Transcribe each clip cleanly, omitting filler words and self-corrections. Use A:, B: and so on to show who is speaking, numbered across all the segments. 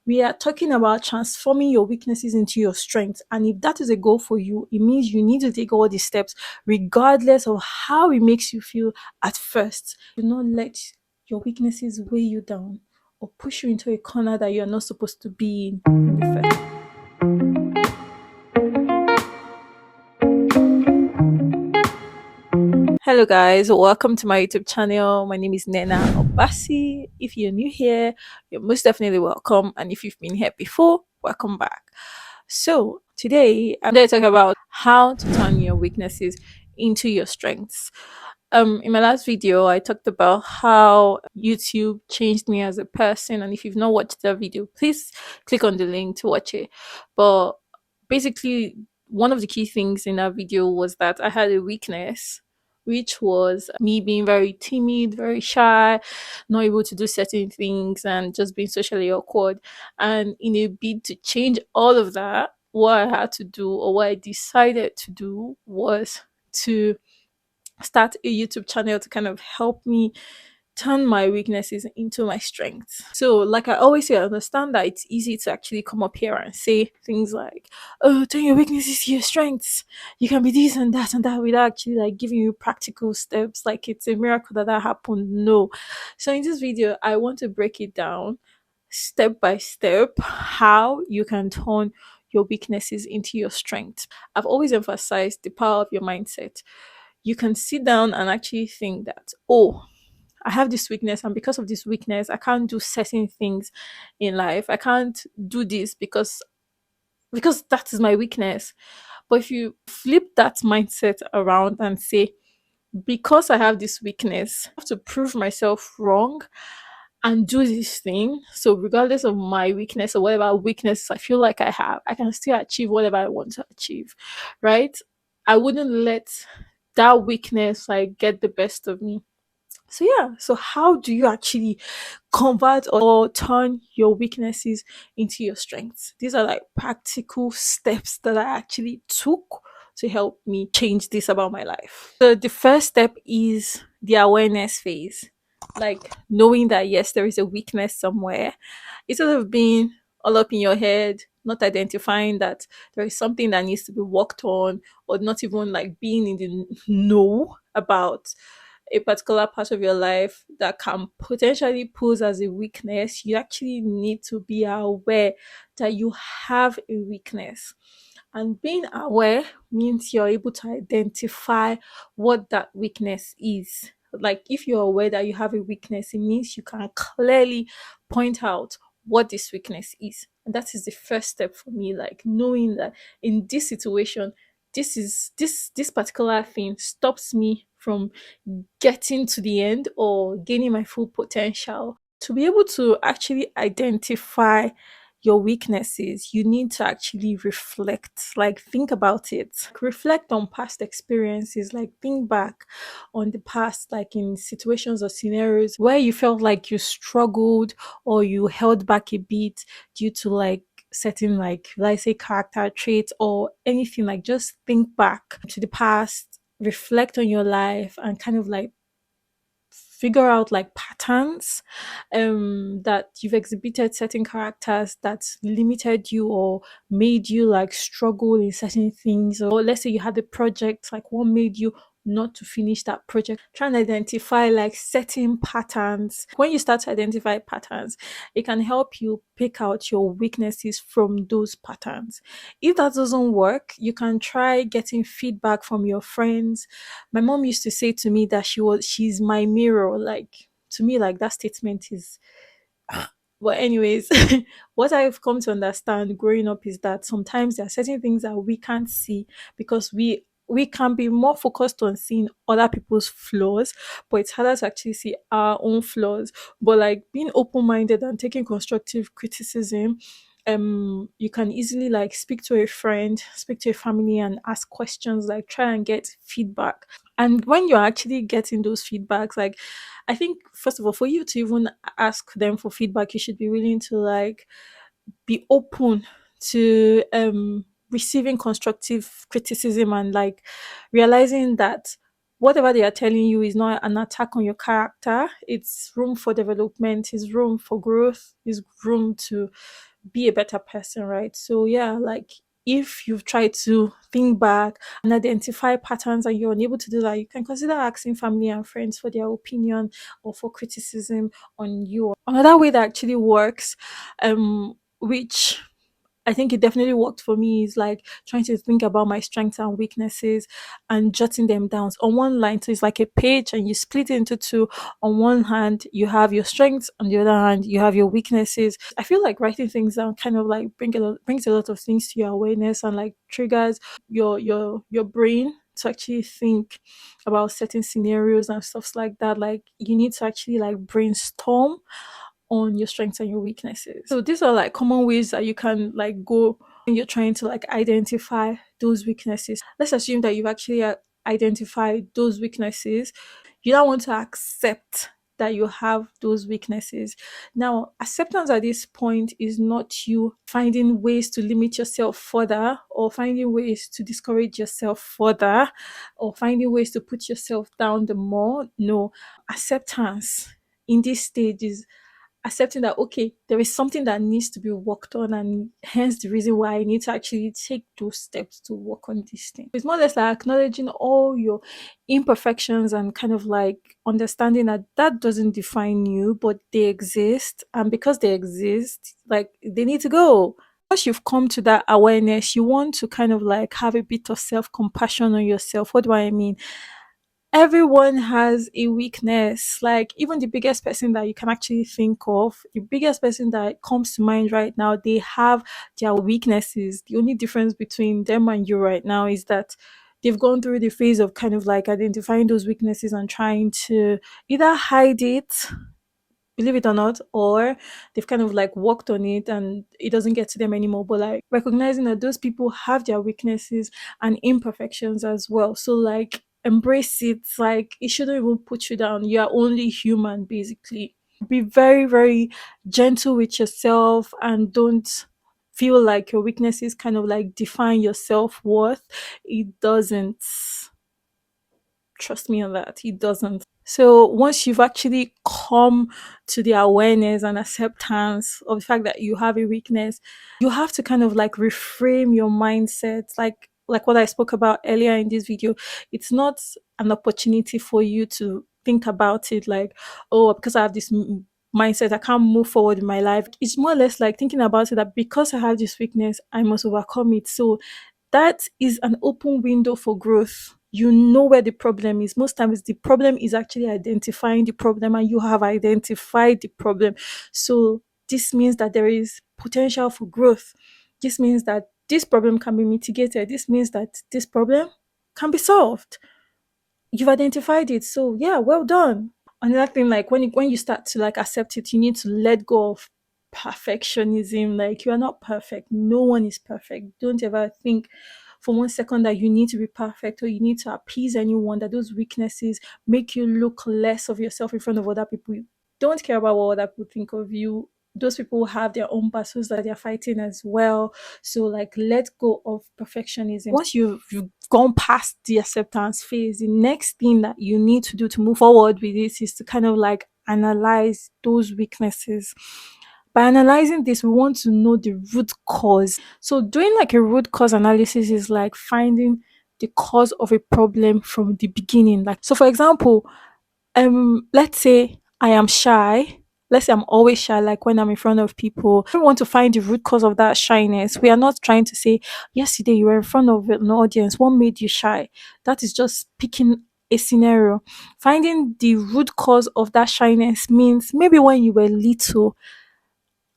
A: We are talking about transforming your weaknesses into your strengths. And if that is a goal for you, it means you need to take all the steps, regardless of how it makes you feel at first. Do not let your weaknesses weigh you down or push you into a corner that you're not supposed to be in the first. Hello guys, welcome to my YouTube channel. My name is Nena Obasi. If you're new here, you're most definitely welcome. And if you've been here before, welcome back. So today I'm going to talk about how to turn your weaknesses into your strengths. In my last video, I talked about how YouTube changed me as a person. And if you've not watched that video, please click on the link to watch it. But basically, one of the key things in that video was that I had a weakness, which was me being very timid, very shy, not able to do certain things, and just being socially awkward. And in a bid to change all of that, what I had to do, or what I decided to do, was to start a YouTube channel to kind of help me turn my weaknesses into my strengths. So, like I always say, I understand that it's easy to actually come up here and say things like, "Oh, turn your weaknesses to your strengths. You can be this and that," without actually like giving you practical steps. Like it's a miracle that that happened. No. So, in this video, I want to break it down step by step how you can turn your weaknesses into your strength. I've always emphasized the power of your mindset. You can sit down and actually think that, oh, I have this weakness, and because of this weakness, I can't do certain things in life. I can't do this because that is my weakness. But if you flip that mindset around and say, because I have this weakness, I have to prove myself wrong and do this thing. So regardless of my weakness or whatever weakness I feel like I have, I can still achieve whatever I want to achieve. Right? I wouldn't let that weakness like get the best of me. So yeah, so how do you actually convert or turn your weaknesses into your strengths? These are like practical steps that I actually took to help me change this about my life. So the first step is the awareness phase. Like knowing that yes, there is a weakness somewhere. Instead of being all up in your head, not identifying that there is something that needs to be worked on, or not even like being in the know about a particular part of your life that can potentially pose as a weakness, you actually need to be aware that you have a weakness. And being aware means you're able to identify what that weakness is. Like if you're aware that you have a weakness, it means you can clearly point out what this weakness is. And that is the first step for me, like knowing that in this situation, this particular thing stops me from getting to the end or gaining my full potential. To be able to actually identify your weaknesses, you need to actually reflect, like think about it. Reflect on past experiences, like think back on the past, like in situations or scenarios where you felt like you struggled or you held back a bit due to like certain like let's say character traits or anything. Like just think back to the past, reflect on your life, and kind of like figure out like patterns that you've exhibited certain characters that limited you or made you like struggle in certain things. Or let's say you had a project, like what made you not to finish that project. Try and identify like certain patterns. When you start to identify patterns, it can help you pick out your weaknesses from those patterns. If that doesn't work, you can try getting feedback from your friends. My mom used to say to me that she's my mirror. Like to me, like that statement is, but anyways, what I've come to understand growing up is that sometimes there are certain things that we can't see because we can be more focused on seeing other people's flaws, but it's harder to actually see our own flaws. But like being open-minded and taking constructive criticism, you can easily like speak to a friend, speak to a family and ask questions, like try and get feedback. And when you're actually getting those feedbacks, like I think first of all, for you to even ask them for feedback, you should be willing to like be open to receiving constructive criticism and like realizing that whatever they are telling you is not an attack on your character. It's room for development, is room for growth, is room to be a better person, right? So yeah, like if you've tried to think back and identify patterns and you're unable to do that, you can consider asking family and friends for their opinion or for criticism on you. Another way that actually works, which I think it definitely worked for me, is like trying to think about my strengths and weaknesses and jotting them down on one line. So it's like a page and you split it into two. On one hand, you have your strengths, on the other hand, you have your weaknesses. I feel like writing things down kind of like brings a lot of things to your awareness and like triggers your brain to actually think about certain scenarios and stuff like that. Like you need to actually like brainstorm on your strengths and your weaknesses. So these are like common ways that you can like go when you're trying to like identify those weaknesses. Let's assume that you've actually identified those weaknesses. You don't want to accept that you have those weaknesses. Now, acceptance at this point is not you finding ways to limit yourself further or finding ways to discourage yourself further or finding ways to put yourself down the more. No, acceptance in this stage is accepting that okay, there is something that needs to be worked on, and hence the reason why I need to actually take those steps to work on this thing. It's more or less like acknowledging all your imperfections and kind of like understanding that that doesn't define you, but they exist, and because they exist, like they need to go. Once you've come to that awareness, you want to kind of like have a bit of self compassion on yourself. What do I mean? Everyone has a weakness. Like even the biggest person that you can actually think of, the biggest person that comes to mind right now, they have their weaknesses. The only difference between them and you right now is that they've gone through the phase of kind of like identifying those weaknesses and trying to either hide it, believe it or not, or they've kind of like worked on it and it doesn't get to them anymore. But like recognizing that those people have their weaknesses and imperfections as well. So like embrace it. Like it shouldn't even put you down. You're only human basically. Be very, very gentle with yourself and don't feel like your weaknesses kind of like define your self-worth. It doesn't. Trust me on that. It doesn't. So once you've actually come to the awareness and acceptance of the fact that you have a weakness, you have to kind of like reframe your mindset. Like what I spoke about earlier in this video, it's not an opportunity for you to think about it like, oh, because I have this mindset, I can't move forward in my life. It's more or less like thinking about it that because I have this weakness, I must overcome it. So that is an open window for growth. You know where the problem is. Most times, the problem is actually identifying the problem, and you have identified the problem. So, this means that there is potential for growth. This means that this problem can be mitigated. This means that this problem can be solved. You've identified it. So, yeah, well done. Another thing, like when you start to like accept it, you need to let go of perfectionism. Like you are not perfect. No one is perfect. Don't ever think for 1 second that you need to be perfect or you need to appease anyone, that those weaknesses make you look less of yourself in front of other people. Don't care about what other people think of you. Those people have their own battles that they're fighting as well. So like let go of perfectionism. Once you've gone past the acceptance phase, the next thing that you need to do to move forward with this is to kind of like analyze those weaknesses. By analyzing this, we want to know the root cause. So doing like a root cause analysis is like finding the cause of a problem from the beginning. Like so for example, let's say I am shy. Let's say I'm always shy, like when I'm in front of people. We want to find the root cause of that shyness. We are not trying to say, yesterday you were in front of an audience, what made you shy? That is just picking a scenario. Finding the root cause of that shyness means maybe when you were little,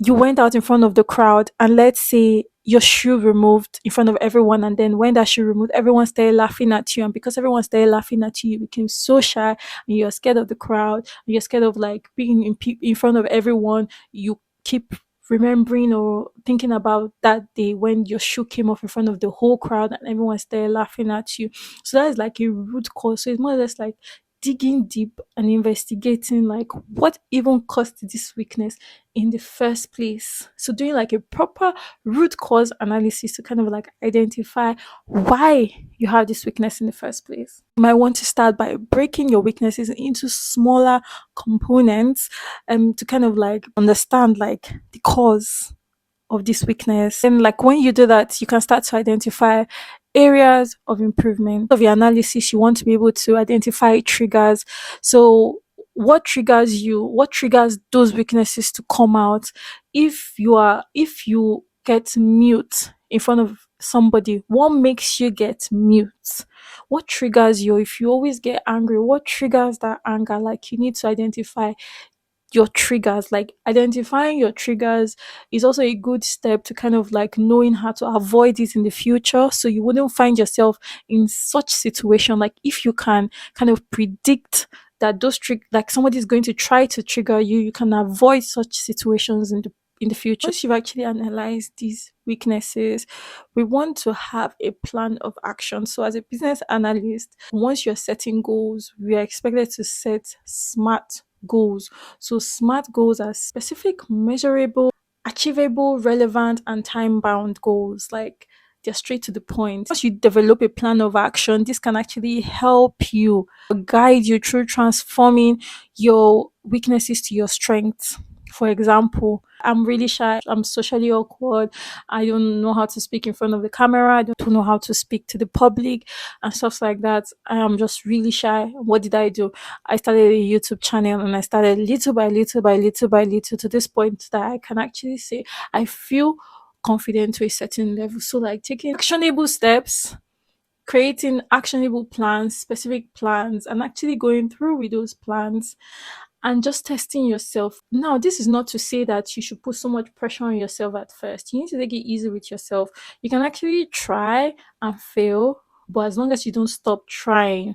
A: you went out in front of the crowd and let's say your shoe removed in front of everyone, and then when that shoe removed, everyone started laughing at you, and because everyone started laughing at you, you became so shy and you're scared of the crowd and you're scared of like being in front of everyone. You keep remembering or thinking about that day when your shoe came off in front of the whole crowd and everyone started laughing at you. So that is like a root cause. So it's more or less like digging deep and investigating like what even caused this weakness in the first place. So doing like a proper root cause analysis to kind of like identify why you have this weakness in the first place. You might want to start by breaking your weaknesses into smaller components to kind of like understand like the cause. of this weakness. And like when you do that, you can start to identify areas of improvement of your analysis. You want to be able to identify triggers. So what triggers you, what triggers those weaknesses to come out. If you get mute in front of somebody, what makes you get mute? What triggers you? If you always get angry, what triggers that anger? Like you need to identify your triggers. Like identifying your triggers is also a good step to kind of like knowing how to avoid it in the future, so you wouldn't find yourself in such situation. Like if you can kind of predict that like somebody is going to try to trigger you, you can avoid such situations in the future. Once you've actually analyzed these weaknesses, we want to have a plan of action. So as a business analyst, once you're setting goals, we are expected to set smart goals. So SMART goals are specific, measurable, achievable, relevant, and time bound goals. Like they're straight to the point. Once you develop a plan of action, this can actually help you guide you through transforming your weaknesses to your strengths. For example, I'm really shy, I'm socially awkward, I don't know how to speak in front of the camera, I don't know how to speak to the public and stuff like that. I am just really shy. What did I do? I started a YouTube channel and I started little by little by little by little to this point that I can actually say I feel confident to a certain level. So like taking actionable steps, creating actionable plans, specific plans, and actually going through with those plans and just testing yourself. Now, this is not to say that you should put so much pressure on yourself at first. You need to take it easy with yourself. You can actually try and fail, but as long as you don't stop trying,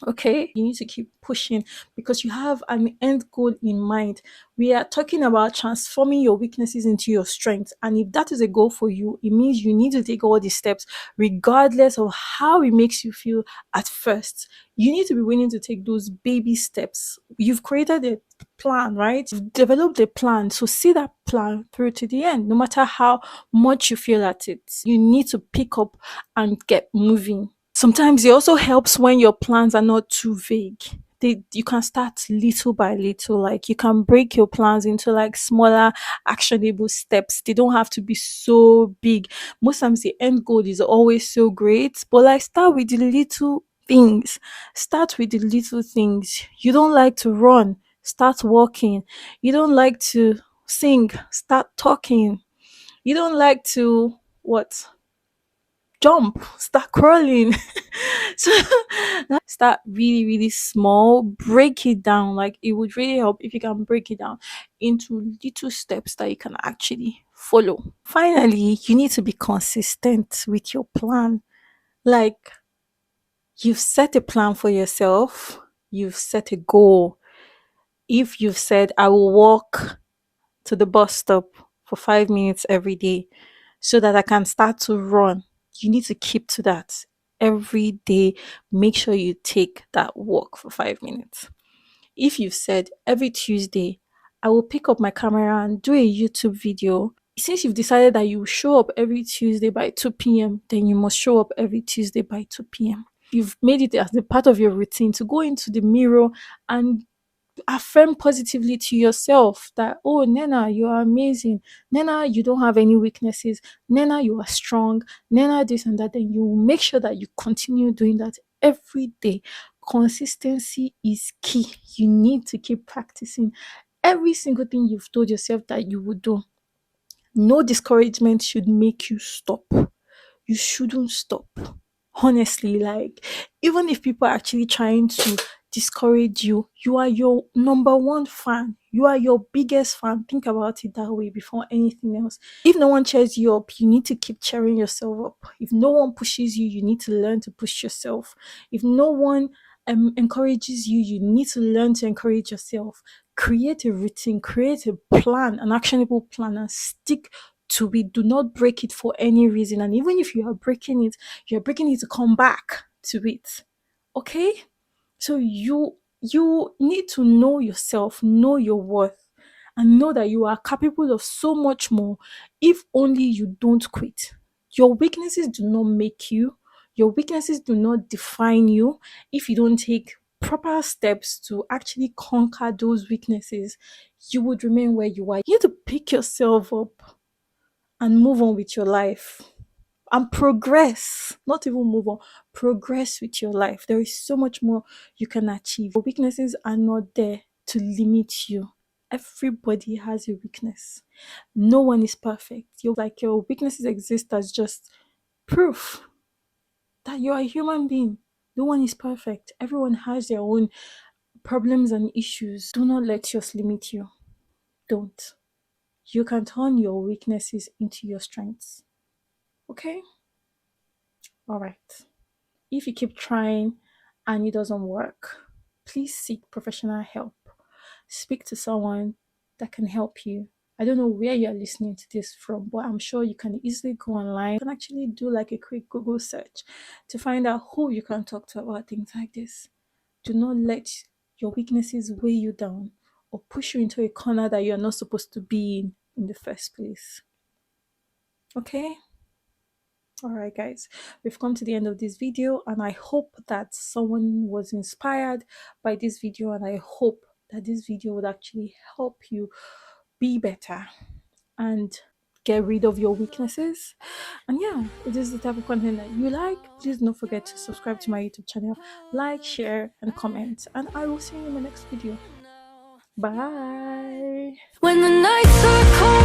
A: okay, you need to keep pushing because you have an end goal in mind. We are talking about transforming your weaknesses into your strengths, and if that is a goal for you, it means you need to take all the steps regardless of how it makes you feel at first. You need to be willing to take those baby steps. You've created a plan, right? You've developed a plan, so see that plan through to the end. No matter how much you feel at it, you need to pick up and get moving. Sometimes it also helps when your plans are not too vague. You can start little by little. Like you can break your plans into like smaller actionable steps. They don't have to be so big. Most times the end goal is always so great, but like start with the little things. Start with the little things. You don't like to run, start walking. You don't like to sing, start talking. You don't like to what? Jump, start crawling. So start really, really small, break it down. Like it would really help if you can break it down into little steps that you can actually follow. Finally, you need to be consistent with your plan. Like you've set a plan for yourself, you've set a goal. If you've said, I will walk to the bus stop for 5 minutes every day so that I can start to run. You need to keep to that every day. Make sure you take that walk for 5 minutes. If you've said every Tuesday, I will pick up my camera and do a YouTube video. Since you've decided that you show up every Tuesday by 2 p.m., then you must show up every Tuesday by 2 p.m. You've made it as a part of your routine to go into the mirror and affirm positively to yourself that, oh, Nena, you are amazing. Nena, you don't have any weaknesses. Nena, you are strong. Nena, this and that. Then you make sure that you continue doing that every day. Consistency is key. You need to keep practicing every single thing you've told yourself that you would do. No discouragement should make you stop. You shouldn't stop. Honestly, like even if people are actually trying to discourage you, you are your number one fan. You are your biggest fan. Think about it that way before anything else. If no one cheers you up, you need to keep cheering yourself up. If no one pushes you, you need to learn to push yourself. If no one encourages you, you need to learn to encourage yourself. Create a routine, create a plan, an actionable plan, and stick to it. Do not break it for any reason. And even if you are breaking it, you're breaking it to come back to it. Okay? So you need to know yourself, know your worth, and know that you are capable of so much more if only you don't quit. Your weaknesses do not make you, your weaknesses do not define you. If you don't take proper steps to actually conquer those weaknesses, you would remain where you are. You need to pick yourself up. and move on with your life and progress. Not even move on, progress with your life. There is so much more you can achieve. Your weaknesses are not there to limit you. Everybody has a weakness. No one is perfect. Your weaknesses exist as just proof that you're a human being. No one is perfect. Everyone has their own problems and issues. Do not let yours limit you. Don't. You can turn your weaknesses into your strengths. Okay? All right. If you keep trying and it doesn't work, please seek professional help. Speak to someone that can help you. I don't know where you're listening to this from, but I'm sure you can easily go online. You can actually do like a quick Google search to find out who you can talk to about things like this. Do not let your weaknesses weigh you down or push you into a corner that you're not supposed to be in the first place. Okay? Alright, guys, we've come to the end of this video, and I hope that someone was inspired by this video, and I hope that this video would actually help you be better and get rid of your weaknesses. And yeah, if this is the type of content that you like, please don't forget to subscribe to my YouTube channel, like, share, and comment. And I will see you in my next video. Bye.
B: When the nights are cold